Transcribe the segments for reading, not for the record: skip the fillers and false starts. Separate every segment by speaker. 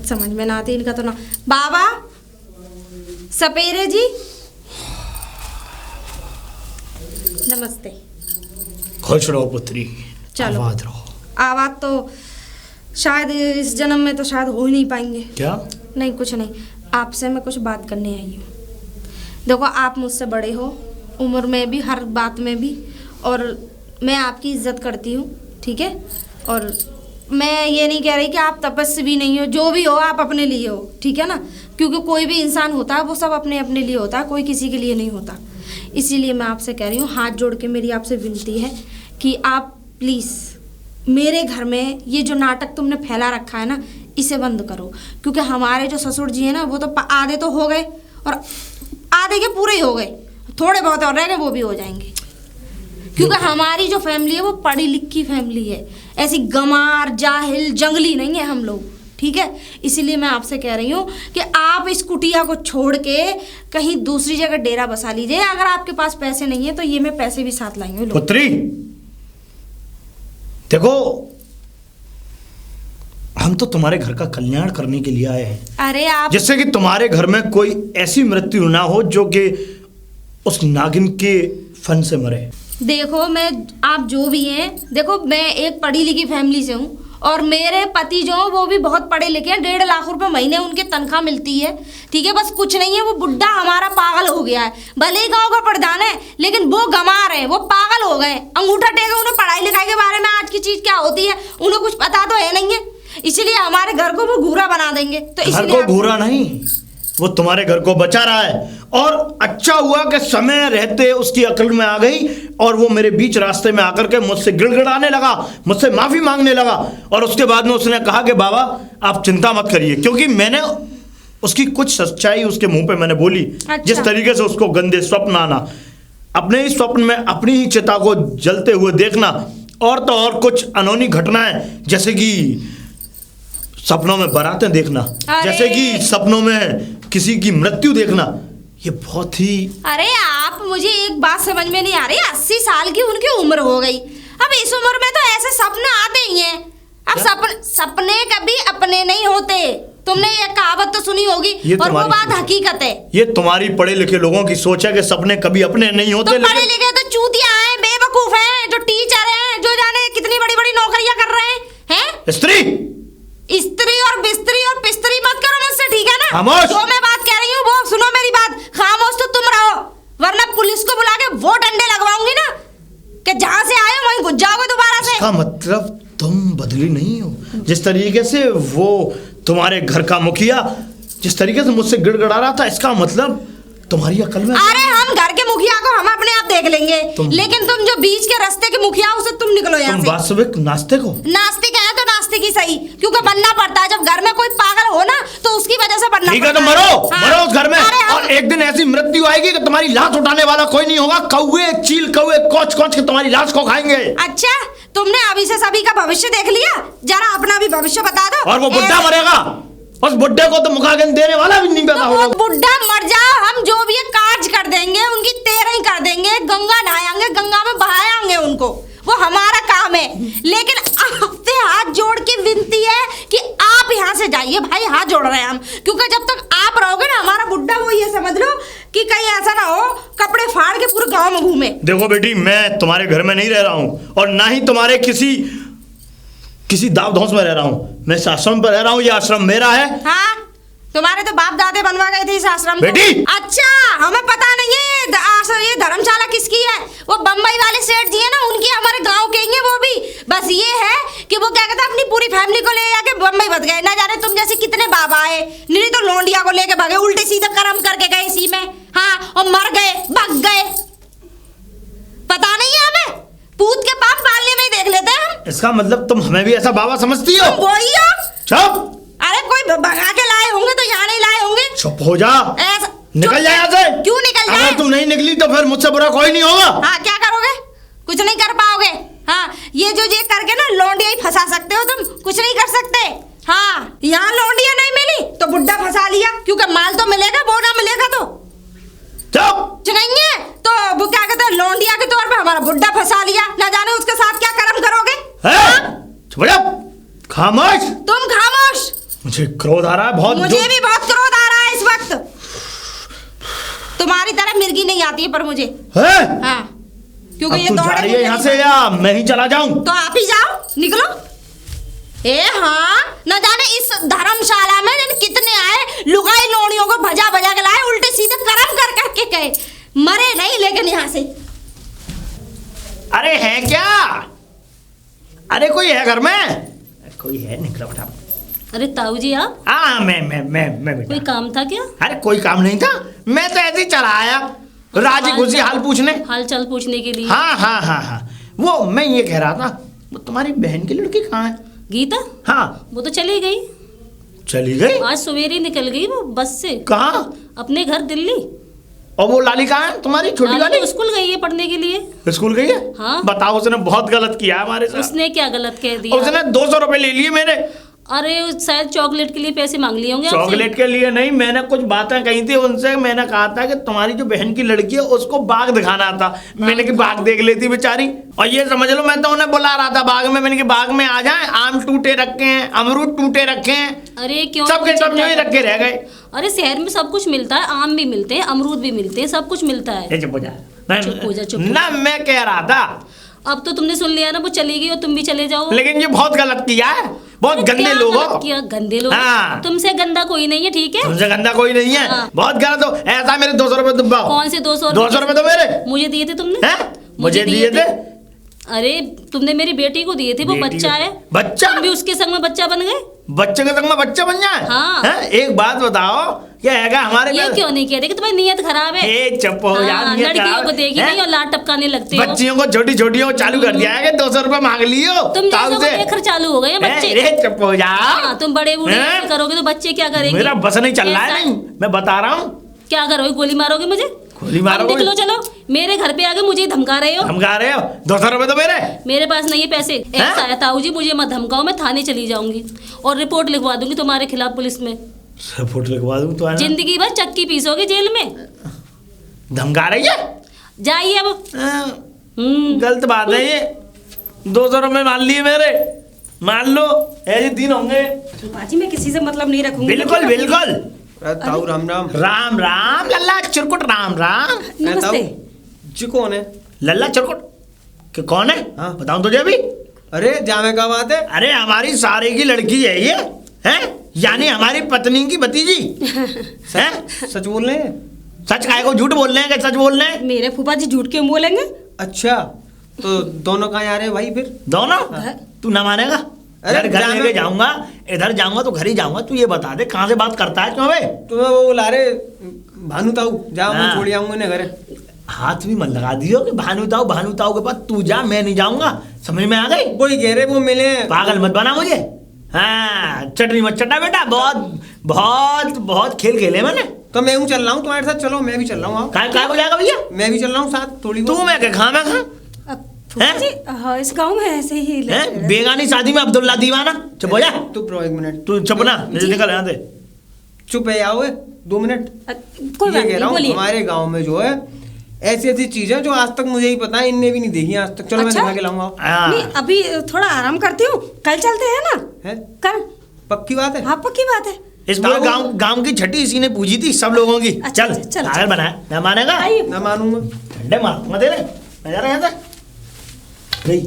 Speaker 1: बात समझ में ना आती इनका तो ना। बाबा सपेरे जी नमस्ते।
Speaker 2: खुश रहो पुत्री,
Speaker 1: चलो
Speaker 2: आबाद रहो।
Speaker 1: आवाज तो शायद इस जन्म में तो शायद हो ही नहीं पाएंगे।
Speaker 2: क्या?
Speaker 1: नहीं कुछ नहीं, आपसे मैं कुछ बात करने आई हूँ। देखो आप मुझसे बड़े हो, उम्र में भी, हर बात में भी, और मैं आपकी इज्जत करती हूँ, ठीक है। और मैं ये नहीं कह रही कि आप तपस्वी नहीं हो, जो भी हो आप अपने लिए हो, ठीक है ना। क्योंकि कोई भी इंसान होता है वो सब अपने अपने लिए होता है, कोई किसी के लिए नहीं होता। इसीलिए मैं आपसे कह रही हूँ, हाथ जोड़ के मेरी आपसे विनती है कि आप प्लीज़ मेरे घर में ये जो नाटक तुमने फैला रखा है ना, इसे बंद करो। क्योंकि हमारे जो ससुर जी हैं ना, वो तो आधे तो हो गए और आधे के पूरे ही हो गए, थोड़े बहुत और रह गए, वो भी हो जाएंगे। क्योंकि हमारी जो फैमिली है वो पढ़ी लिखी फैमिली है, ऐसी गंवार जाहिल जंगली नहीं है हम लोग, ठीक है। इसीलिए मैं आपसे कह रही हूँ कि आप इस कुटिया को छोड़ के कहीं दूसरी जगह डेरा बसा लीजिए। अगर आपके पास पैसे नहीं है तो ये मैं पैसे भी साथ लाएंगे।
Speaker 2: पुत्री देखो, हम तो तुम्हारे घर का कल्याण करने के लिए आए हैं।
Speaker 1: अरे आप,
Speaker 2: जिससे कि तुम्हारे घर में कोई ऐसी मृत्यु ना हो जो कि उस नागिन के फन से मरे।
Speaker 1: देखो मैं, आप जो भी हैं, देखो मैं एक पढ़ी लिखी फैमिली से हूँ और मेरे पति जो वो भी बहुत पढ़े लिखे हैं। 1.5 लाख रुपए महीने उनके तनख्वाह मिलती है, ठीक है। बस कुछ नहीं है, वो बुड्ढा हमारा पागल हो गया है। भले ही गाँव का प्रधान है लेकिन वो गंवार है, वो पागल हो गए। अंगूठा टेके, उन्हें पढ़ाई लिखाई के बारे में आज की चीज क्या होती है उन्हें कुछ पता तो है नहीं है। इसीलिए हमारे घर को वो घूरा बना देंगे। तो
Speaker 2: घर को घूरा नहीं, वो तुम्हारे घर को बचा रहा है। और अच्छा हुआ कि समय रहते उसकी अकल में आ गई और वो मेरे बीच रास्ते में आकर के मुझसे गिड़गिड़ाने लगा, मुझसे माफी मांगने लगा। और उसके बाद में उसने कहा कि बाबा आप चिंता मत करिए, क्योंकि मैंने उसकी कुछ सच्चाई उसके मुंह पे मैंने बोली।
Speaker 1: अच्छा।
Speaker 2: जिस तरीके से उसको गंदे स्वप्न आना, अपने ही स्वप्न में अपनी ही चिता को जलते हुए देखना, और तो और कुछ अनहोनी घटनाएं, जैसे कि सपनों में बारातें देखना, जैसे कि सपनों में किसी की मृत्यु देखना, ये बहुत ही।
Speaker 1: अरे आप, मुझे एक बात समझ में नहीं आ रही। 80 साल की उनकी उम्र हो गई, अब इस उम्र में तो ऐसे सपने आते ही हैं। अब सपने कभी अपने नहीं होते। तुमने ये कहावत तो सुनी होगी, और वो बात हकीकत है।
Speaker 2: ये तुम्हारी पढ़े लिखे लोगों की सोच है कि सपने कभी अपने नहीं होते।
Speaker 1: तो पढ़े लिखे तो चूतिया हैं, बेवकूफ हैं, जो टीचर हैं, जो जाने कितनी बड़ी बड़ी नौकरियां कर रहे हैं। स्त्री और बिस्तरी और पिस्तरी मत करो मुझसे, ठीक है ना।
Speaker 2: खामोश।
Speaker 1: जो मैं बात कह रही हूँ वो सुनो मेरी बात। खामोश तो तुम रहो, वरना पुलिस को बुला के वो डंडे लगवाऊंगी ना कि जहां से आए वहीं घुस जाओगे दोबारा से।
Speaker 2: इसका मतलब तुम बदली नहीं हो। जिस तरीके से वो तुम्हारे घर का मुखिया जिस तरीके से मुझसे गिड़गिड़ा रहा था, इसका मतलब तुम्हारी अकल में।
Speaker 1: अरे हम घर के मुखिया को हम अपने आप देख लेंगे, लेकिन तुम जो बीच के रास्ते के मुखिया हो, उससे तुम निकलो यहाँ से।
Speaker 2: तुम वास्तविक नास्तिक हो।
Speaker 1: नास्तिक है तो नास्तिक ही सही, क्योंकि बनना पड़ता है। जब घर में कोई पागल हो ना तो उसकी वजह से बनना
Speaker 2: ठीक है, तो मरो। मरो उस घर में, और एक दिन ऐसी मृत्यु आएगी कि तुम्हारी लाश उठाने वाला कोई नहीं होगा। कौवे चील कौवे कोच कोच के तुम्हारी लाश को खाएंगे।
Speaker 1: अच्छा, तुमने अभी से सभी का भविष्य देख लिया, जरा अपना भी भविष्य बता दो।
Speaker 2: और वो बुड्ढा मरेगा, उस बुड्ढे को तो मुखाग्नि देने वाला भी नहीं पैदा होगा।
Speaker 1: बुड्ढा मर जाओ, हम जो भी कार्य कर देंगे, उनकी तेरही कर देंगे, गंगा नहाएंगे, गंगा में बहाएंगे उनको, वो हमारा काम है। लेकिन आपसे हाथ जोड़ के विनती है कि आप यहाँ से जाइए भाई, हाथ जोड़ रहे हैं हम। क्योंकि जब तक आप रहोगे ना, हमारा बुड्ढा वो ये समझ लो कि कहीं ऐसा ना हो कपड़े फाड़ के पूरे गाँव में घूमे।
Speaker 2: देखो बेटी, मैं तुम्हारे घर में नहीं रह रहा हूँ, और ना ही तुम्हारे किसी दाव धौंस में रह रहा हूँ। मैं इस आश्रम पर रह रहा हूँ, ये आश्रम मेरा है।
Speaker 1: हाँ, तुम्हारे तो बाप दादे बनवा गए थे इस आश्रम को।
Speaker 2: बेटी,
Speaker 1: अच्छा, हमें पता नहीं है ये धर्मशाला किसकी है। वो बम्बई वाले सेठ जी है ना, उनकी, हमारे गांव के ही है वो भी। बस ये है कि वो क्या कहता है, अपनी पूरी फैमिली को ले जाके बम्बई बच गए। ना जाने तुम जैसे कितने बाबा आए, नहीं तो लौंडिया को लेके भागे, उल्टे सीधे कर्म करके गए इसी में। हाँ, और मर गए, भग गए। पता नहीं है हमें, पूत के पाप पालने में ही देख लेते हैं हम।
Speaker 2: इसका मतलब तुम हमें भी ऐसा बाबा समझती हो?
Speaker 1: वही हो।
Speaker 2: चुप।
Speaker 1: अरे कोई भगा के लाए होंगे तो यहाँ नहीं लाए होंगे।
Speaker 2: चुप हो जा, निकल जाए यहाँ से।
Speaker 1: क्यों निकल जाए?
Speaker 2: अगर तुम नहीं निकली तो फिर मुझसे बुरा कोई नहीं होगा।
Speaker 1: हाँ, क्या करोगे? कुछ नहीं कर पाओगे। हाँ, ये जो ये करके ना लौंडिया ही फंसा सकते हो तुम, कुछ नहीं कर सकते। हाँ, यहाँ लौंडिया नहीं मिली तो बुड्ढा फंसा लिया, क्योंकि माल तो मिलेगा, वो ना मिलेगा तो
Speaker 2: चुप।
Speaker 1: नहीं है तो वो क्या कहते हैं, लौंडिया के तौर पे हमारा बुड्ढा फंसा लिया। ना जाने उसके साथ क्या कर्म करोगे।
Speaker 2: चुप जा, खामोश।
Speaker 1: तुम खामोश।
Speaker 2: मुझे क्रोध आ रहा है बहुत।
Speaker 1: मुझे भी बहुत क्रोध आ रहा है इस वक्त। तुम्हारी तरह मिर्गी नहीं आती है पर मुझे
Speaker 2: है?
Speaker 1: हाँ, क्योंकि
Speaker 2: अब
Speaker 1: ये
Speaker 2: तू जा रही है यहाँ से या मैं ही चला जाऊं?
Speaker 1: तो आप ही जाओ, निकलो। हाँ, न जाने इस धर्मशाला में कितने आए, लुगाई लोड़ियों को भजा भजा के लाए, उल्टे सीधे कर्म कर करके गए, मरे नहीं लेकिन यहाँ से।
Speaker 2: अरे है क्या? अरे कोई है घर में? कोई है? निकलो फटाफट।
Speaker 3: अरे ताऊ जी आप?
Speaker 2: हाँ मैं बेटा।
Speaker 3: कोई काम था क्या?
Speaker 2: अरे कोई काम नहीं था, मैं तो ऐसे ही चला आया राजी खुशी हाल पूछने,
Speaker 3: हाल चाल पूछने के लिए।
Speaker 2: हाँ। वो मैं ये कह रहा था, वो तुम्हारी बहन की लड़की कहाँ है?
Speaker 3: गीता?
Speaker 2: हाँ।
Speaker 3: वो तो चली गई।
Speaker 2: चली गई?
Speaker 3: आज सवेरे निकल गई वो बस से।
Speaker 2: कहाँ?
Speaker 3: अपने घर दिल्ली।
Speaker 2: और वो लाली कहाँ है तुम्हारी छोटी वाली?
Speaker 3: तो स्कूल गई है पढ़ने के लिए।
Speaker 2: स्कूल गई है?
Speaker 3: हाँ।
Speaker 2: बताओ, उसने बहुत गलत किया हमारे साथ।
Speaker 3: उसने क्या गलत कह दिया?
Speaker 2: उसने 200 रुपए ले लिए मेरे।
Speaker 3: अरे शायद चॉकलेट के लिए पैसे मांग लिए होंगे आपसे।
Speaker 2: चॉकलेट के लिए नहीं, मैंने कुछ बातें कही थी उनसे। मैंने कहा था कि तुम्हारी जो बहन की लड़की है उसको बाग दिखाना था। मैंने कि बाग देख लेती बेचारी। और ये समझ लो, मैं तो उन्हें बुला रहा था बाग में। मैंने कि बाग में आ जाए, आम टूटे रखे हैं, अमरूद टूटे रखे हैं।
Speaker 3: अरे क्यों?
Speaker 2: सब के सब ही रखे रह गए।
Speaker 3: अरे शहर में सब कुछ मिलता है, आम भी मिलते हैं, अमरूद भी मिलते हैं, सब कुछ मिलता है।
Speaker 2: चुप हो जा।
Speaker 3: चुप हो जा, चुप हो जा।
Speaker 2: ना, मैं कह रहा था।
Speaker 3: अब तो तुमने सुन लिया ना, वो चली गई और तुम भी चले जाओ।
Speaker 2: लेकिन ये बहुत गलत किया है, बहुत गंदे
Speaker 3: क्या
Speaker 2: लोग
Speaker 3: गलत
Speaker 2: हो।
Speaker 3: किया? गंदे लोग?
Speaker 2: हाँ।
Speaker 3: तुमसे गंदा कोई नहीं है, ठीक है?
Speaker 2: तुमसे गंदा कोई नहीं है।
Speaker 3: हाँ।
Speaker 2: बहुत गलत हो। ऐसा मेरे 200 रुपए दुब्बाओ।
Speaker 3: कौन से 200?
Speaker 2: 200 रुपए तो मेरे
Speaker 3: मुझे दिए थे तुमने?
Speaker 2: हैं? मुझे दिए थे।
Speaker 3: अरे तुमने मेरी बेटी को दिए थे, वो
Speaker 2: बेटी
Speaker 3: बच्चा
Speaker 2: को-
Speaker 3: है।
Speaker 2: बच्चा?
Speaker 3: तुम भी उसके संग में बच्चा बन गए।
Speaker 2: बच्चे के संग में बच्चा बन जाए?
Speaker 3: हाँ।
Speaker 2: हैं? एक बात बताओ, क्या है हमारे
Speaker 3: ये
Speaker 2: घर?
Speaker 3: क्यों नहीं कह रहे कि तुम्हारी नीयत खराब है?
Speaker 2: ए चुप हो जा,
Speaker 3: हाँ,
Speaker 2: ये
Speaker 3: लड़कियों
Speaker 2: खराब
Speaker 3: को
Speaker 2: है।
Speaker 3: देखी
Speaker 2: हैं?
Speaker 3: नहीं और लाट टपकाने लगते हो।
Speaker 2: बच्चियों को छोटी छोटियों को चालू कर दिया है कि 200 रुपए मांग लियो
Speaker 3: तुम
Speaker 2: ताऊ
Speaker 3: जैसे
Speaker 2: से।
Speaker 3: को देखकर चालू हो गए हैं बच्चे।
Speaker 2: ए चुप हो जा।
Speaker 3: हाँ, तुम बड़े बूढ़े
Speaker 2: हैं?
Speaker 3: ऐसे करोगे तो बच्चे क्या करेंगे?
Speaker 2: मेरा बस नहीं चल रहा है।
Speaker 3: ऐसा-
Speaker 2: नहीं, मैं बता रहा हूँ।
Speaker 3: क्या करोगे? गोली मारोगे मुझे?
Speaker 2: गोली
Speaker 3: अब
Speaker 2: मारोगे?
Speaker 3: निकलो, चलो मेरे घर पे आके मुझे ही धमका रहे हो।
Speaker 2: धमका रहे हो? 200 रुपए तो मेरे।
Speaker 3: मेरे पास नहीं है पैसे। ऐसा है ताऊ जी, मुझे मत धमकाओ, मैं थाने चली जाऊंगी और रिपोर्ट लिखवा दूंगी तुम्हारे खिलाफ पुलिस में।
Speaker 2: फोटो लिखवा दूं तो है ना?
Speaker 3: जिंदगी भर चक्की पीसोगे जेल में।
Speaker 2: धमका रही है?
Speaker 3: जाइए अब।
Speaker 2: हाँ,
Speaker 3: हम्म।
Speaker 2: गलत बात है ये। 200 रुपए मान लिए मेरे, मान लो ऐसे दिन होंगे।
Speaker 1: बाजी मैं किसी से मतलब नहीं रखूंगी।
Speaker 2: बिल्कुल बिल्कुल।
Speaker 4: ताऊ राम राम।
Speaker 2: राम राम लल्ला चिरकुट, राम राम।
Speaker 1: नमस्ते।
Speaker 4: जी कौन है?
Speaker 2: लल्ला चिरकुट कि कौन है?
Speaker 4: हाँ।
Speaker 2: बताऊं तुझे अभी?
Speaker 4: अरे जामे का बात है।
Speaker 2: अरे हमारी सारे की लड़की है ये, हैं? यानी हमारी पत्नी की भतीजी। हैं?
Speaker 4: सच बोल रहे हैं?
Speaker 2: सच काहे को झूठ बोल रहे हैं कि सच बोल रहे हैं?
Speaker 1: मेरे फूफा जी झूठ क्यों बोलेंगे?
Speaker 4: अच्छा, तो दोनों कहाँ आ रहे हैं भाई फिर?
Speaker 2: दोनों? तू ना मानेगा?
Speaker 4: अरे
Speaker 2: अरे घर
Speaker 4: जाना-
Speaker 2: लेके जाऊंगा, इधर जाऊंगा तो घर ही जाऊंगा। तू ये बता दे कहाँ से बात करता है क्यों बे?
Speaker 4: तुम्हें वो बुला रहे भानु ताऊ, जाओ मैं
Speaker 2: हाँ।
Speaker 4: छोड़ आऊंगा इन्हें घर।
Speaker 2: हाथ भी मत लगा दियो कि भानु ताऊ के पास तू जा, मैं नहीं जाऊंगा। समझ में आ गई?
Speaker 4: वही कह रहे वो मिले हैं।
Speaker 2: पागल मत बना मुझे। हाँ, चटनी मत चटा बेटा। बहुत बहुत बहुत खेल खेले मैंने।
Speaker 4: तो मैं हूँ चल रहा हूँ तुम्हारे साथ, चलो मैं भी चल रहा हूँ। आओ।
Speaker 2: काय को जाएगा भैया?
Speaker 4: मैं भी चल रहा हूँ साथ थोड़ी
Speaker 2: तू
Speaker 4: बहुत।
Speaker 2: मैं क्या खा मैं खा?
Speaker 1: अब फूफा
Speaker 2: हैं?
Speaker 1: जी हाँ, इस गांव में ऐसे ही
Speaker 2: हैं? बेगानी शादी में अब्दुल्ला दीवाना। चुप हो जा।
Speaker 4: चुप रहो 1 मिनट।
Speaker 2: तू चुप ना,
Speaker 1: जी।
Speaker 2: निकल यहाँ से।
Speaker 4: चुप है, आओ 2 मिनट।
Speaker 1: कोई
Speaker 4: ये
Speaker 1: बात
Speaker 4: कह
Speaker 1: नहीं,
Speaker 4: रहा हूँ
Speaker 1: बोलिए।
Speaker 4: हमारे गांव में जो है ऐसी ऐसी चीजें जो आज तक मुझे ही पता है, इनने भी नहीं देखी आज तक। चलो मैं
Speaker 1: अच्छा?
Speaker 4: दिखा के लाऊंगा।
Speaker 2: हाँ।
Speaker 1: नहीं अभी थोड़ा आराम करती हूँ, कल चलते हैं ना?
Speaker 4: है?
Speaker 1: कल?
Speaker 4: पक्की बात है?
Speaker 1: हाँ पक्की बात है।
Speaker 2: इस पूरे
Speaker 4: ताऊ-
Speaker 2: गांव गांव की छठी इसी ने पूजी थी सब लोगों की।
Speaker 1: अच्छा,
Speaker 2: चल
Speaker 1: अच्छा, चल,
Speaker 2: पागल
Speaker 1: चल।
Speaker 2: बनाया ना, मानेगा?
Speaker 1: आइए।
Speaker 4: ना मानूंगा।
Speaker 2: ठंडे मारूंगा तेरे। मैं जा रहा हूं यहाँ से। गई,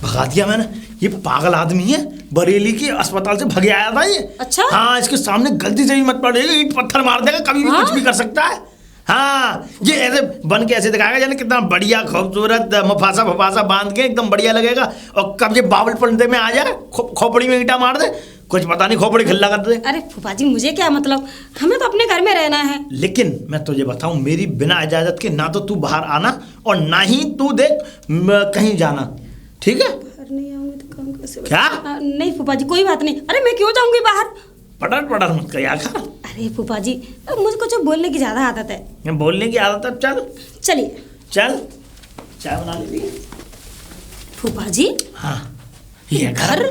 Speaker 2: भगा दिया मैंने। ये पागल आदमी है, बरेली के अस्पताल से भगे आया था ये।
Speaker 1: अच्छा?
Speaker 2: हाँ, इसके सामने गलती से भी मत पड़ेगी, ईंट पत्थर मार देगा, कभी भी
Speaker 1: हाँ?
Speaker 2: कुछ भी कर सकता है। हाँ, ये ऐसे बन के ऐसे दिखाएगा जाने कितना बढ़िया खूबसूरत मुफासा फफासा बांध के एकदम बढ़िया लगेगा। और कब ये बावल पर्दे में आ जाए, खोपड़ी में ईंटा मार दे, कुछ पता नहीं, खोपड़ी खिल्ला कर दे।
Speaker 1: अरे फूफा जी मुझे क्या मतलब, हमें तो अपने घर में रहना है।
Speaker 2: लेकिन मैं तुझे बताऊं, मेरी बिना इजाजत के ना तो तू बाहर आना और ना ही तू देख कहीं जाना, ठीक है?
Speaker 1: बाहर नहीं आऊंगी तो काम कैसे?
Speaker 2: क्या?
Speaker 1: नहीं फूफा जी कोई बात नहीं। अरे मैं क्यों जाऊंगी बाहर?
Speaker 2: पटर पटर मत कर यार।
Speaker 1: अरे फूफा जी मुझको जो बोलने की ज्यादा आदत है।
Speaker 2: ये बोलने की आदत है। चल
Speaker 1: चलिए।
Speaker 2: चल, चाय बना ली।
Speaker 1: फूफा जी
Speaker 2: हाँ, ये
Speaker 1: घर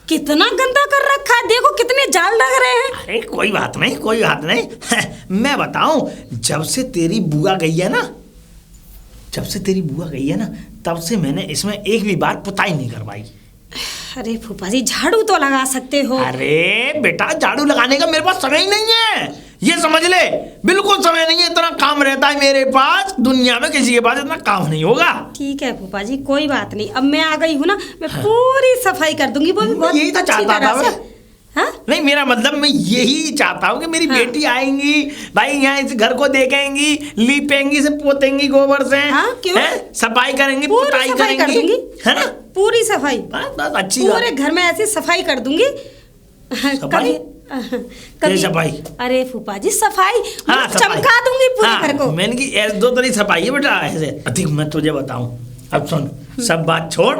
Speaker 1: कितना गंदा कर रखा है, देखो कितने जाल लग रहे हैं।
Speaker 2: अरे कोई बात नहीं, कोई बात नहीं। मैं बताऊं, जब से तेरी बुआ गई है ना, जब से तेरी बुआ गई है ना, तब से मैंने इसमें एक भी बार पुताई नहीं करवाई।
Speaker 5: अरे फूफा जी झाड़ू तो लगा सकते हो।
Speaker 2: अरे बेटा झाड़ू लगाने का मेरे पास समय ही नहीं है, ये समझ ले, बिल्कुल समय नहीं है, इतना काम रहता है मेरे पास, दुनिया में किसी के पास इतना काम नहीं होगा।
Speaker 5: ठीक है फूफा जी कोई बात नहीं, अब मैं आ गई हूँ ना, मैं पूरी सफाई कर दूंगी, वो भी बहुत
Speaker 2: यही तो
Speaker 5: अच्छी
Speaker 2: चाहता
Speaker 5: तरह
Speaker 2: था
Speaker 5: से।
Speaker 2: मैं।
Speaker 5: हाँ?
Speaker 2: नहीं मेरा मतलब मैं यही चाहता हूँ कि मेरी बेटी आएंगी भाई, यहाँ इस घर को देखेंगी, लीपेंगी से, पोतेंगी गोबर से,
Speaker 5: हाँ, क्यों?
Speaker 2: हैं? सफाई करेंगी,
Speaker 5: पूरी
Speaker 2: पुताई
Speaker 5: सफाई कर
Speaker 2: करेंगी,
Speaker 5: दूंगी,
Speaker 2: है ना?
Speaker 5: पूरी सफाई,
Speaker 2: बस अच्छी
Speaker 5: पूरे घर में ऐसी सफाई कर दूंगी।
Speaker 2: सफाई?
Speaker 5: कभी
Speaker 2: सफाई?
Speaker 5: अरे फूफा जी सफाई,
Speaker 2: हाँ,
Speaker 5: मतलब चमका दूंगी पूरे घर को।
Speaker 2: मैंने की ऐसे दो तरह सफाई है बेटा, ऐसे अधिक मैं तुझे बताऊं, अब सुन, सब बात छोड़,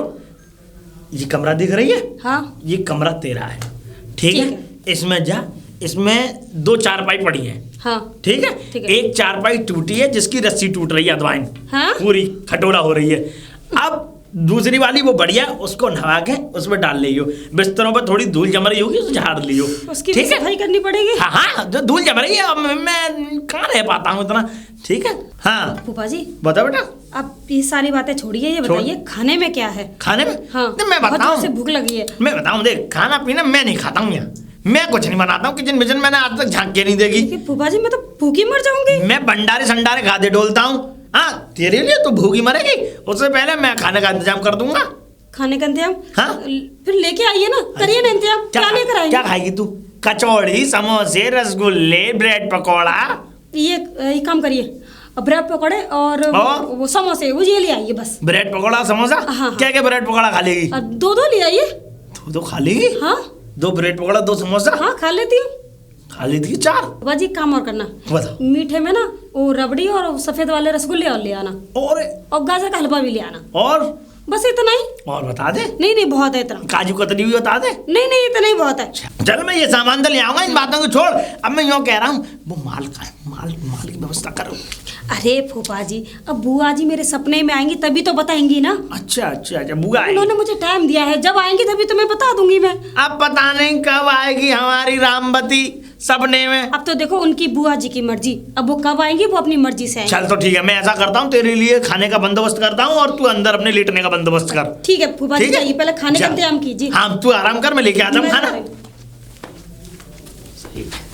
Speaker 2: ये कमरा दिख रही है,
Speaker 5: हाँ
Speaker 2: ये कमरा तेरा है, ठीक है? इसमें जा, इसमें 2 चारपाई पड़ी है,
Speaker 5: हाँ
Speaker 2: ठीक है?
Speaker 5: ठीक है।
Speaker 2: एक चारपाई टूटी है जिसकी रस्सी टूट रही है, अदवाइन
Speaker 5: हाँ?
Speaker 2: पूरी खटोला हो रही है। अब दूसरी वाली वो बढ़िया, उसको नहा के उसमें डाल लियो, बिस्तरों पर थोड़ी धूल जम रही होगी उसे झाड़ लियो,
Speaker 5: उसकी भी सफाई करनी पड़ेगी।
Speaker 2: हाँ हाँ, जो धूल जम रही है, अब मैं कहाँ रह पाता हूँ इतना, ठीक है? हाँ
Speaker 5: फूफा जी
Speaker 2: बता बेटा।
Speaker 5: अब ये सारी बातें छोड़िए, ये बताइए खाने में क्या है?
Speaker 2: खाने में?
Speaker 5: हाँ
Speaker 2: नहीं, मैं
Speaker 5: बहुत
Speaker 2: बताऊं,
Speaker 5: जोर से भूख लगी है।
Speaker 2: मैं बताऊं, देख खाना पीना मैं नहीं खाता हूँ यहाँ, मैं कुछ नहीं बनाता हूँ, किचन विचन मैंने आज तक झांक के नहीं देखी।
Speaker 5: लेकिन फूफा जी मैं तो भूखी मर जाऊंगी।
Speaker 2: मैं भंडारे संडारे खाते डोलता हूँ, हाँ तेरे लिए तो भूखी मरेगी, उससे पहले मैं खाने का इंतजाम कर दूंगा।
Speaker 5: खाने का इंतजाम?
Speaker 2: हाँ?
Speaker 5: फिर लेके आइए ना, करिए ना इंतजाम, क्या लेकर आएंगे?
Speaker 2: क्या खाएगी तू? कचौड़ी, समोसे, रसगुल्ले, ब्रेड पकौड़ा।
Speaker 5: ये काम करिए, ब्रेड पकौड़े और वो समोसे, वो ये ले आइए बस।
Speaker 2: ब्रेड पकौड़ा समोसा?
Speaker 5: हाँ।
Speaker 2: क्या क्या ब्रेड पकौड़ा खा लेगी?
Speaker 5: 2 ले आइए।
Speaker 2: दो खा लेगी?
Speaker 5: हाँ
Speaker 2: 2 ब्रेड पकौड़ा, 2 समोसा
Speaker 5: हाँ खा लेती हूँ।
Speaker 2: खा लेती है 4।
Speaker 5: बाबा जी काम और करना,
Speaker 2: बताओ।
Speaker 5: मीठे में ना वो रबड़ी और सफेद वाले रसगुल्ले और ले आना, और गाजर का हलवा भी ले आना,
Speaker 2: और
Speaker 5: बस इतना ही।
Speaker 2: और बता दे।
Speaker 5: नहीं बहुत है इतना।
Speaker 2: काजू कतरी भी बता दे।
Speaker 5: नहीं इतना ही बहुत है।
Speaker 2: चल मैं ये सामान तो ले आऊंगा, इन बातों को छोड़। अब मैं यूँ कह रहा हूँ, वो माल का है, माल की व्यवस्था करो।
Speaker 5: अरे फूफा जी अब बुआ जी मेरे सपने में आएंगी तभी तो बताएंगी ना।
Speaker 2: अच्छा बुआ आएगी।
Speaker 5: उन्होंने मुझे टाइम दिया है, जब आएंगी तभी तुम्हें बता दूंगी मैं।
Speaker 2: अब पता नहीं कब आएगी हमारी रामवती सपने में।
Speaker 5: अब तो देखो उनकी बुआ जी की मर्जी, अब वो कब आएंगी वो अपनी मर्जी से आएंगी।
Speaker 2: चल तो ठीक है, मैं ऐसा करता हूँ, तेरे लिए खाने का बंदोबस्त करता हूँ और तू अंदर अपने लेटने का बंदोबस्त कर।
Speaker 5: ठीक है फूफा जी, जाइए पहले खाने का इंतजाम कीजिए।
Speaker 2: हाँ तू आराम कर, मैं लेके आता हूँ खाना।
Speaker 5: मैं-
Speaker 2: सही है।